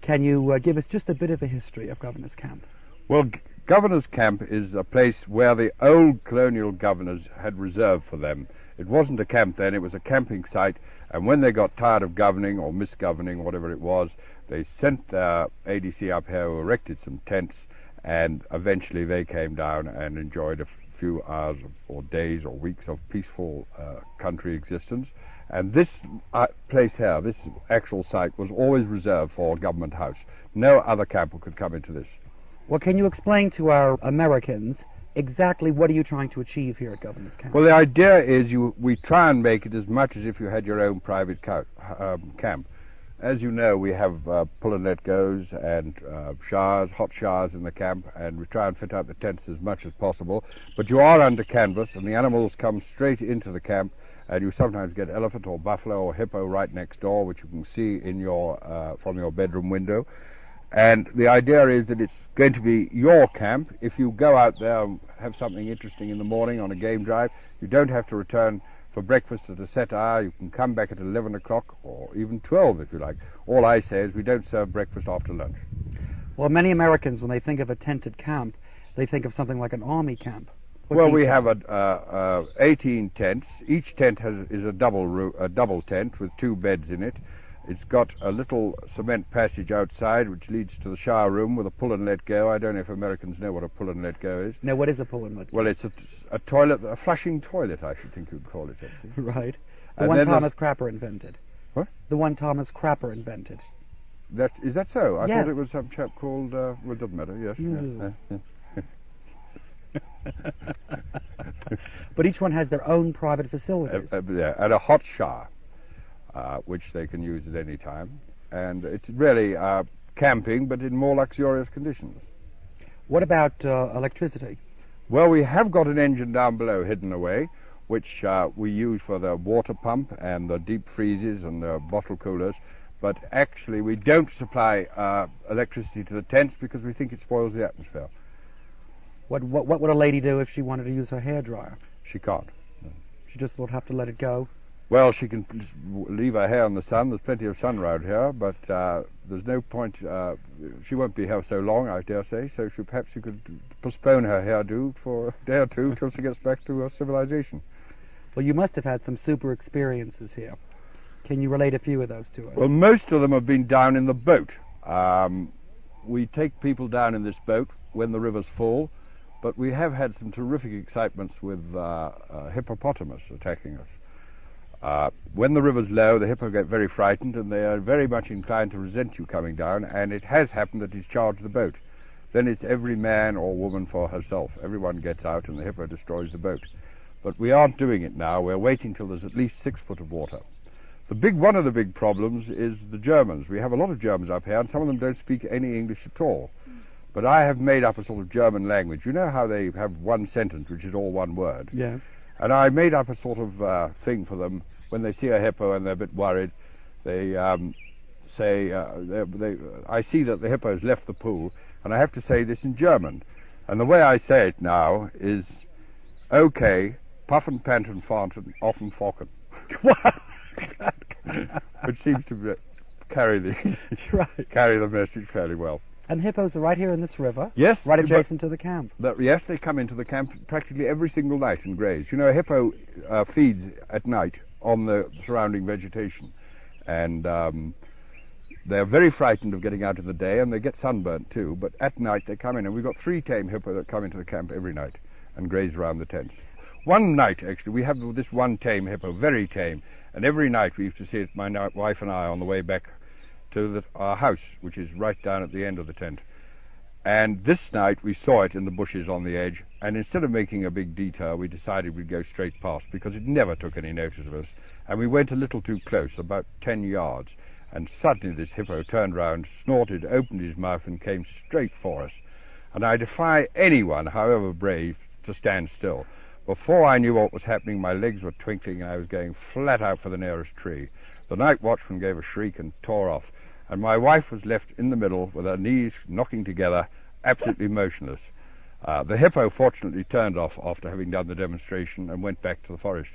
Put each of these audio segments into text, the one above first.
Can you give us just a bit of a history of Governor's Camp? Well, Governor's Camp is a place where the old colonial governors had reserved for them. It wasn't a camp then, it was a camping site, and when they got tired of governing or misgoverning, whatever it was, they sent their ADC up here who erected some tents, and eventually they came down and enjoyed a few hours or days or weeks of peaceful country existence. And this place here, this actual site, was always reserved for Government House. No other camper could come into this. Well, can you explain to our Americans exactly what are you trying to achieve here at Governor's Camp? Well, the idea is we try and make it as much as if you had your own private camp. As you know, we have pull and let goes and showers, hot showers in the camp, and we try and fit out the tents as much as possible. But you are under canvas, and the animals come straight into the camp, and you sometimes get elephant or buffalo or hippo right next door, which you can see in from your bedroom window. And the idea is that it's going to be your camp. If you go out there and have something interesting in the morning on a game drive, you don't have to return for breakfast at a set hour. You can come back at 11 o'clock or even 12 if you like. All I say is we don't serve breakfast after lunch. Well, many Americans, when they think of a tented camp, they think of something like an army camp. Well, we have 18 tents. Each tent is a double tent with 2 beds in it. It's got a little cement passage outside which leads to the shower room with a pull and let go. I don't know if Americans know what a pull and let go is. No, what is a pull and let go? Well, it's a toilet, a flushing toilet, I should think you'd call it. Actually. Right. The one Thomas Crapper invented. What? The one Thomas Crapper invented. Is that so? I yes. thought it was some chap called, well, it doesn't matter, yes. But each one has their own private facilities. Yeah, and a hot shower, which they can use at any time. And it's really camping, but in more luxurious conditions. What about electricity? Well, we have got an engine down below hidden away, which we use for the water pump and the deep freezes and the bottle coolers. But actually, we don't supply electricity to the tents because we think it spoils the atmosphere. What would a lady do if she wanted to use her hairdryer? She can't. No. She just would have to let it go? Well, she can just leave her hair in the sun. There's plenty of sun around here, but there's no point. She won't be here so long, I dare say, so perhaps you could postpone her hairdo for a day or two till she gets back to her civilization. Well, you must have had some super experiences here. Can you relate a few of those to us? Well, most of them have been down in the boat. We take people down in this boat when the river's full, but we have had some terrific excitements with hippopotamus attacking us. When the river's low, the hippo get very frightened, and they are very much inclined to resent you coming down, and it has happened that he's charged the boat. Then it's every man or woman for herself. Everyone gets out, and the hippo destroys the boat. But we aren't doing it now. We're waiting till there's at least 6 foot of water. One of the big problems is the Germans. We have a lot of Germans up here, and some of them don't speak any English at all. But I have made up a sort of German language. You know how they have one sentence, which is all one word? Yes. And I made up a sort of thing for them. When they see a hippo and they're a bit worried, they say, I see that the hippo has left the pool, and I have to say this in German. And the way I say it now is, okay, puffen, panten, fahnten, offen, focken. Which seems to carry the message fairly well. And hippos are right here in this river? Yes. Right adjacent to the camp? Yes, they come into the camp practically every single night and graze. You know, a hippo feeds at night on the surrounding vegetation. And they're very frightened of getting out in the day, and they get sunburnt too. But at night they come in, and we've got 3 tame hippo that come into the camp every night and graze around the tents. One night, actually, we have this one tame hippo, very tame, and every night we used to see it, my wife and I, on the way back to our house, which is right down at the end of the tent. And this night we saw it in the bushes on the edge, and instead of making a big detour, we decided we'd go straight past, because it never took any notice of us. And we went a little too close, about 10 yards, and suddenly this hippo turned round, snorted, opened his mouth, and came straight for us. And I defy anyone, however brave, to stand still. Before I knew what was happening, my legs were twinkling, and I was going flat out for the nearest tree. The night watchman gave a shriek and tore off, and my wife was left in the middle with her knees knocking together, absolutely motionless. The hippo fortunately turned off after having done the demonstration and went back to the forest.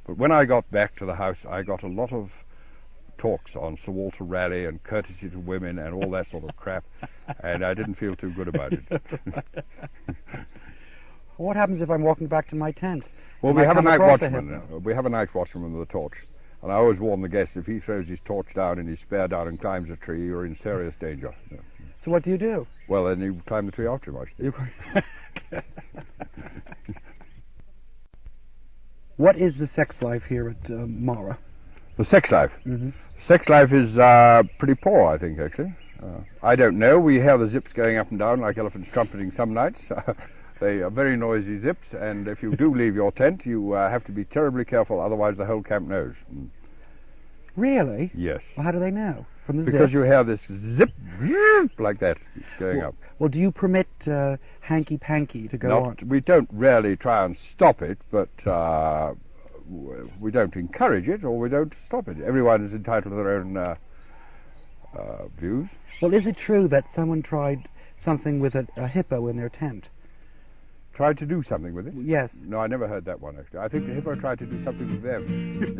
But when I got back to the house, I got a lot of talks on Sir Walter Raleigh and courtesy to women and all that sort of crap, and I didn't feel too good about it. What happens if I'm walking back to my tent? Well, and we I have a come night across watchman. We have a night watchman with a torch, and I always warn the guests, if he throws his torch down in his spare down and climbs a tree, you're in serious danger. Yeah. So what do you do? Well, then you climb the tree after him, actually. What is the sex life here at Mara? The sex life? Mm-hmm. Sex life is pretty poor, I think, actually. I don't know. We hear the zips going up and down like elephants trumpeting some nights. They are very noisy zips, and if you do leave your tent, you have to be terribly careful, otherwise the whole camp knows. Really? Yes. Well, how do they know? From the Because zips? you hear this zip like that going up. Well, do you permit hanky-panky to go on? We don't really try and stop it, but we don't encourage it or we don't stop it. Everyone is entitled to their own views. Well, is it true that someone tried something with a hippo in their tent? Tried to do something with it? Yes. No, I never heard that one, actually. I think the hippo tried to do something with them.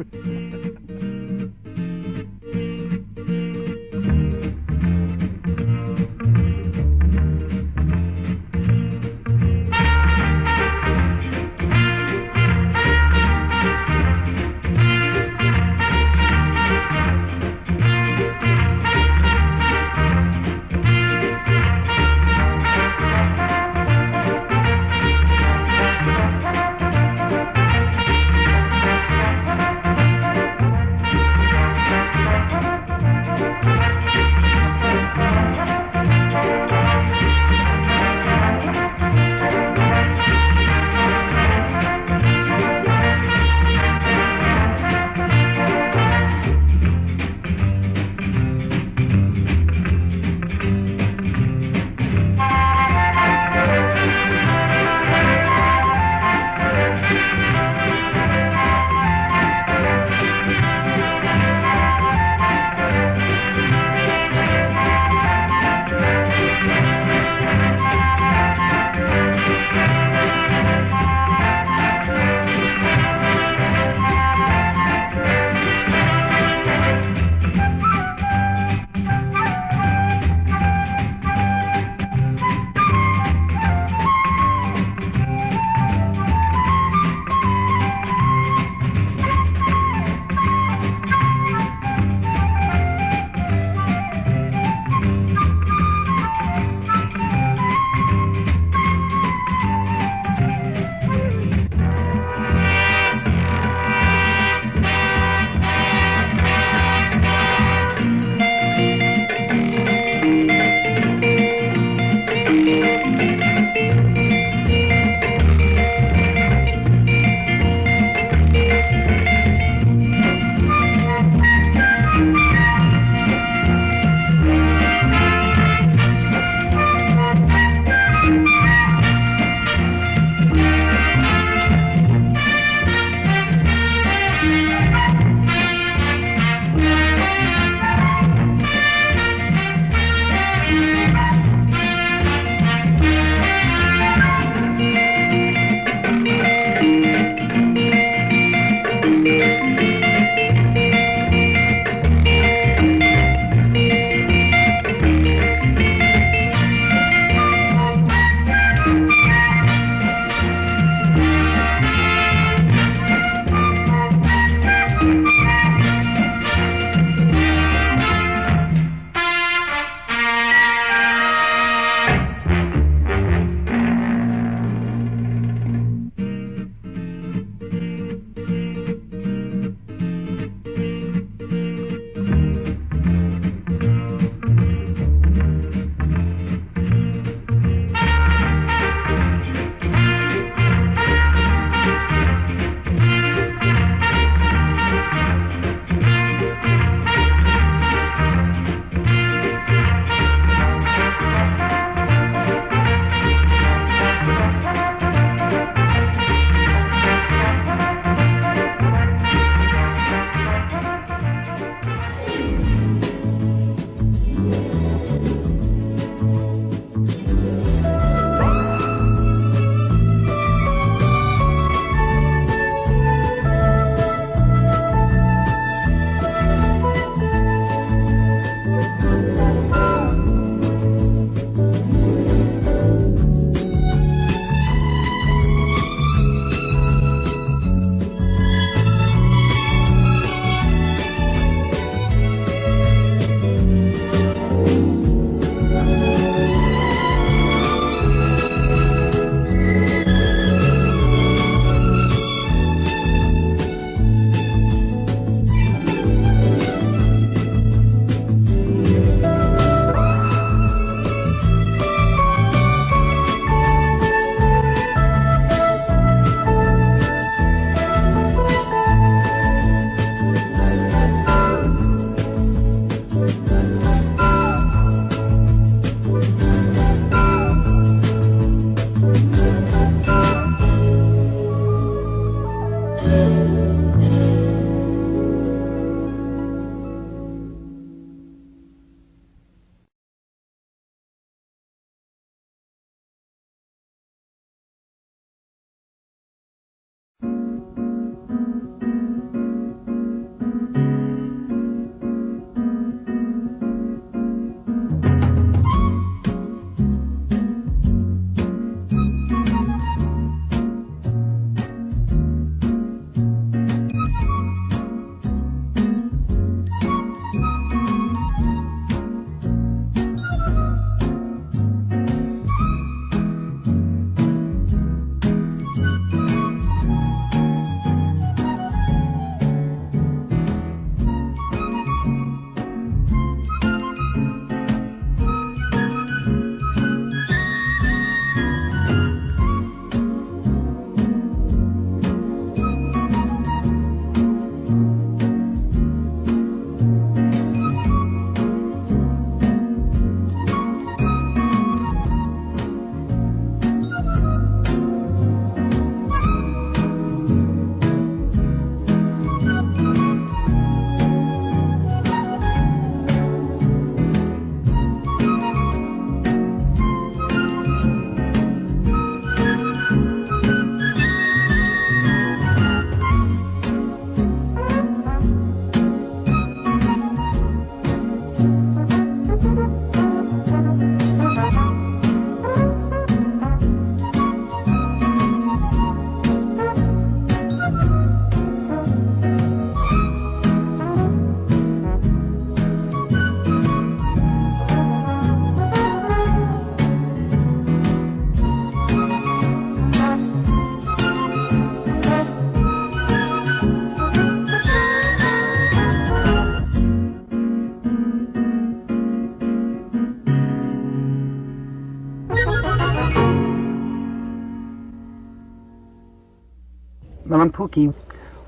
Malampuki,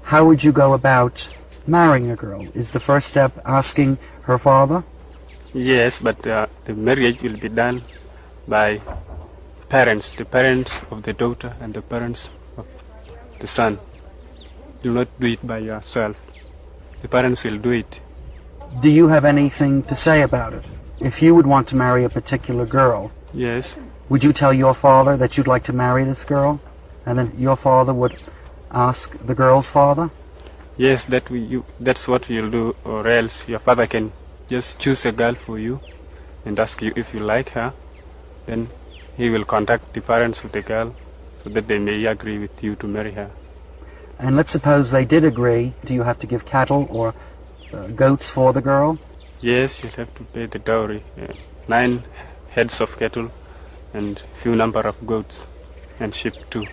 how would you go about marrying a girl? Is the first step asking her father? Yes, but the marriage will be done by parents, the parents of the daughter and the parents of the son. Do not do it by yourself. The parents will do it. Do you have anything to say about it? If you would want to marry a particular girl, Yes, would you tell your father that you'd like to marry this girl? And then your father would ask the girl's father? yes, that's what we'll do, or else your father can just choose a girl for you and ask you if you like her. Then he will contact the parents of the girl so that they may agree with you to marry her. And let's suppose they did agree. Do you have to give cattle or goats for the girl? Yes, you'll have to pay the dowry, 9 heads of cattle and few number of goats and sheep too.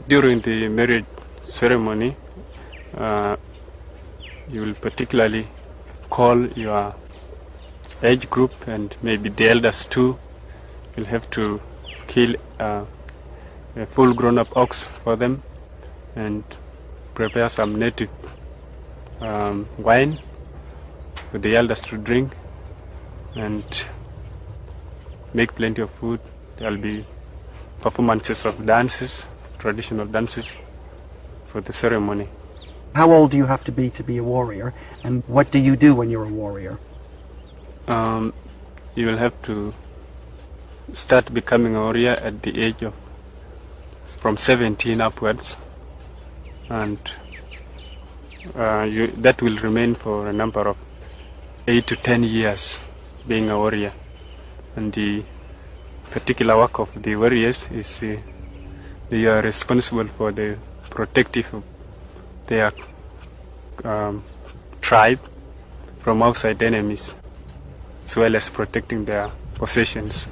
During the marriage ceremony, you will particularly call your age group and maybe the elders too. You'll have to kill a full grown-up ox for them and prepare some native wine for the elders to drink and make plenty of food. There will be performances of dances, traditional dances for the ceremony. How old do you have to be a warrior? And what do you do when you're a warrior? You will have to start becoming a warrior at the age of from 17 upwards, and that will remain for a number of 8 to 10 years being a warrior. And the particular work of the warriors is they are responsible for the protective of their tribe from outside enemies, as well as protecting their possessions.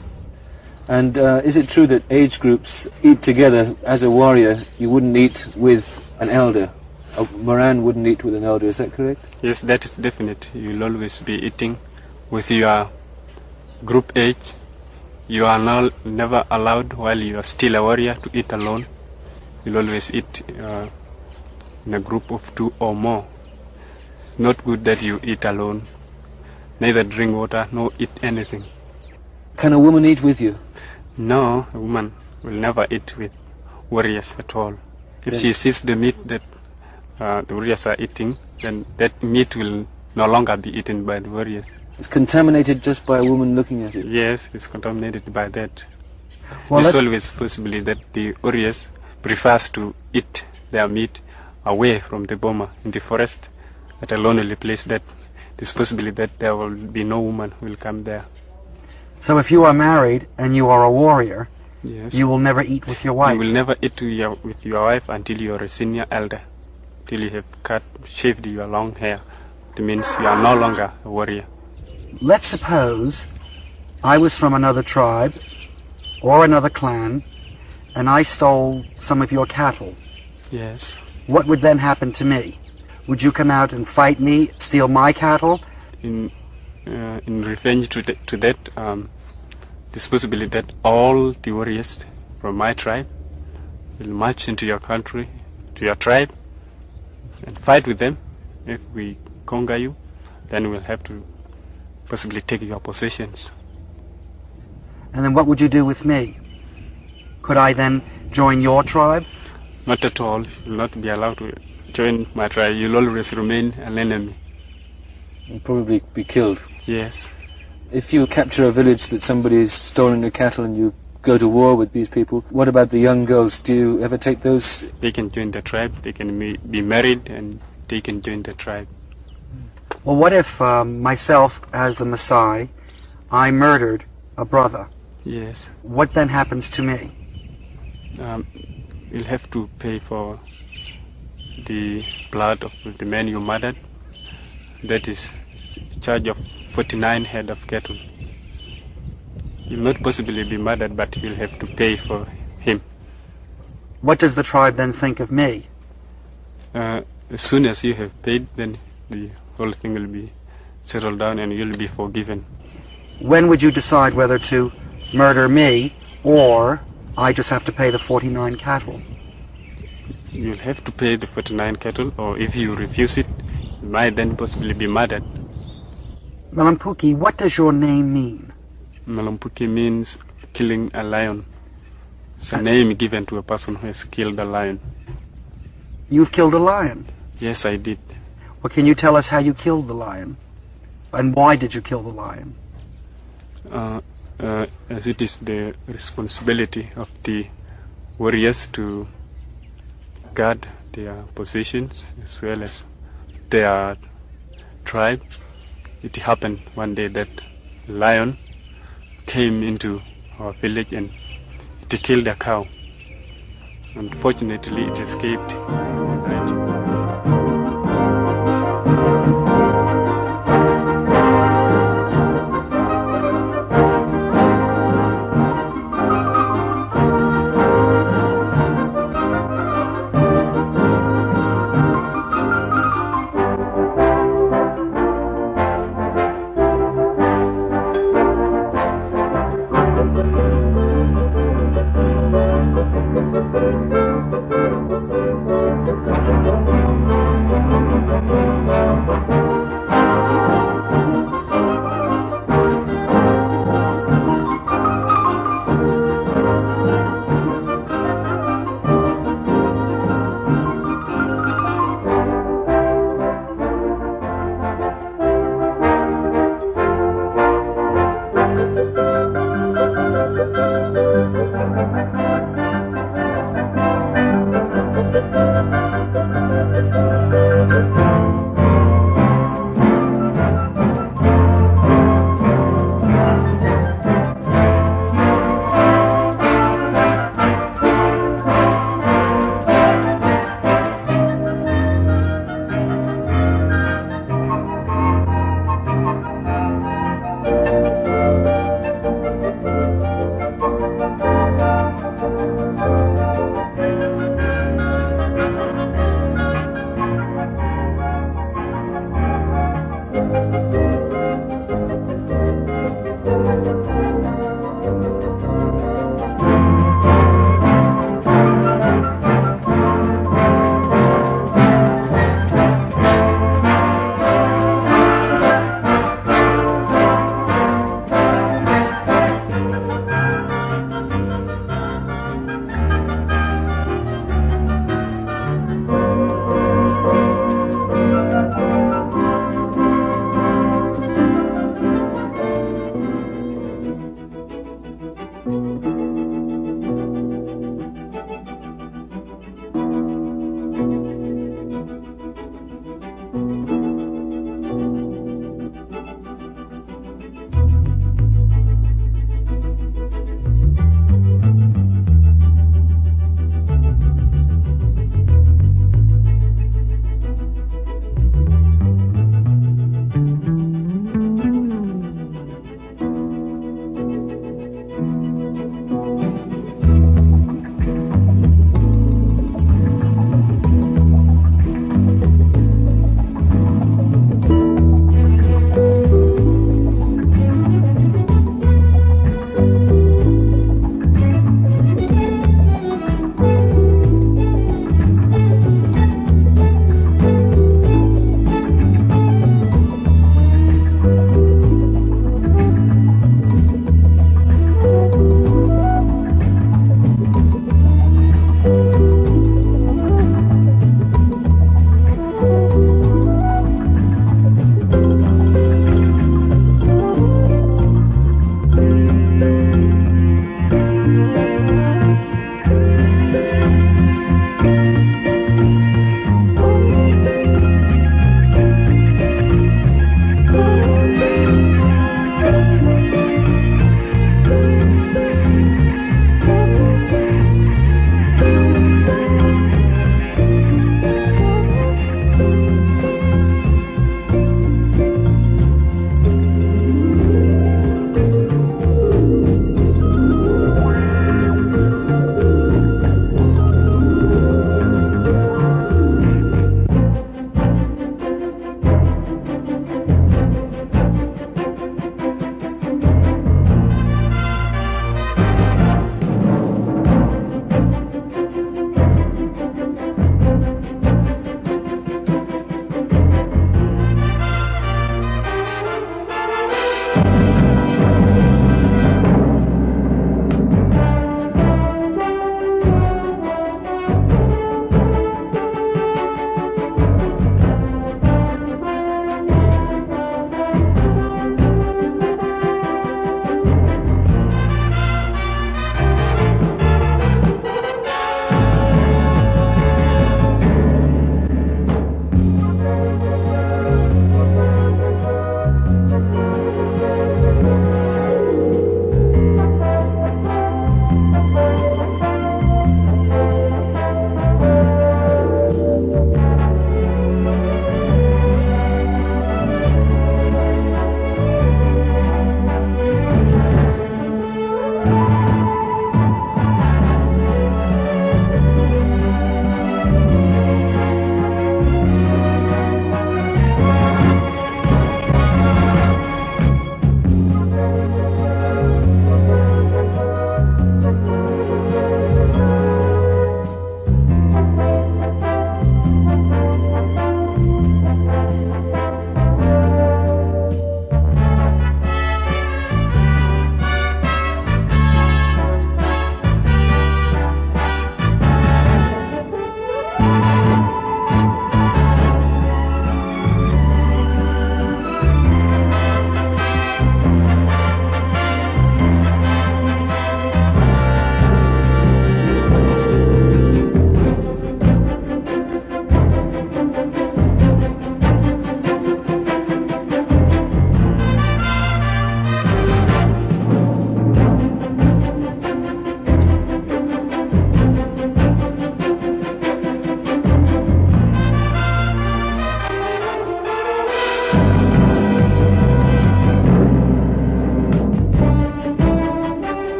And is it true that age groups eat together? As a warrior, you wouldn't eat with an elder. A Moran wouldn't eat with an elder, is that correct? Yes, that is definite. You'll always be eating with your group age. You are never allowed, while you are still a warrior, to eat alone. You'll always eat in a group of 2 or more. It's not good that you eat alone. Neither drink water, nor eat anything. Can a woman eat with you? No, a woman will never eat with warriors at all. If she sees the meat that the warriors are eating, then that meat will no longer be eaten by the warriors. It's contaminated just by a woman looking at it? Yes, it's contaminated by that. Well, it's always possibly that the warriors prefers to eat their meat away from the boma in the forest at a lonely place, that it's possibly that there will be no woman who will come there. So if you are married and you are a warrior, Yes. you will never eat with your wife? You will never eat with your wife until you are a senior elder, till you have shaved your long hair. It means you are no longer a warrior. Let's suppose I was from another tribe or another clan and I stole some of your cattle. Yes. What would then happen to me? Would you come out and fight me, steal my cattle? In revenge to that, it's possible that all the warriors from my tribe will march into your country, to your tribe, and fight with them. If we conquer you, then we'll have to possibly take your possessions. And then what would you do with me? Could I then join your tribe? Not at all. You'll not be allowed to join my tribe. You'll always remain an enemy. You'll probably be killed. Yes. If you capture a village that somebody has stolen your cattle and you go to war with these people, what about the young girls? Do you ever take those? They can join the tribe. They can be married and they can join the tribe. Well, what if myself, as a Maasai, I murdered a brother? Yes. What then happens to me? You'll have to pay for the blood of the man you murdered. That is a charge of 49 head of cattle. You'll not possibly be murdered, but you'll have to pay for him. What does the tribe then think of me? As soon as you have paid, then the whole thing will be settled down and you'll be forgiven. When would you decide whether to murder me or I just have to pay the 49 cattle? You'll have to pay the 49 cattle, or if you refuse it, you might then possibly be murdered. Malampuki, what does your name mean? Malampuki means killing a lion. It's a name given to a person who has killed a lion. You've killed a lion? Yes, I did. Well, can you tell us how you killed the lion? And why did you kill the lion? As it is the responsibility of the warriors to guard their positions as well as their tribe. It happened one day that a lion came into our village and it killed a cow. Unfortunately, it escaped.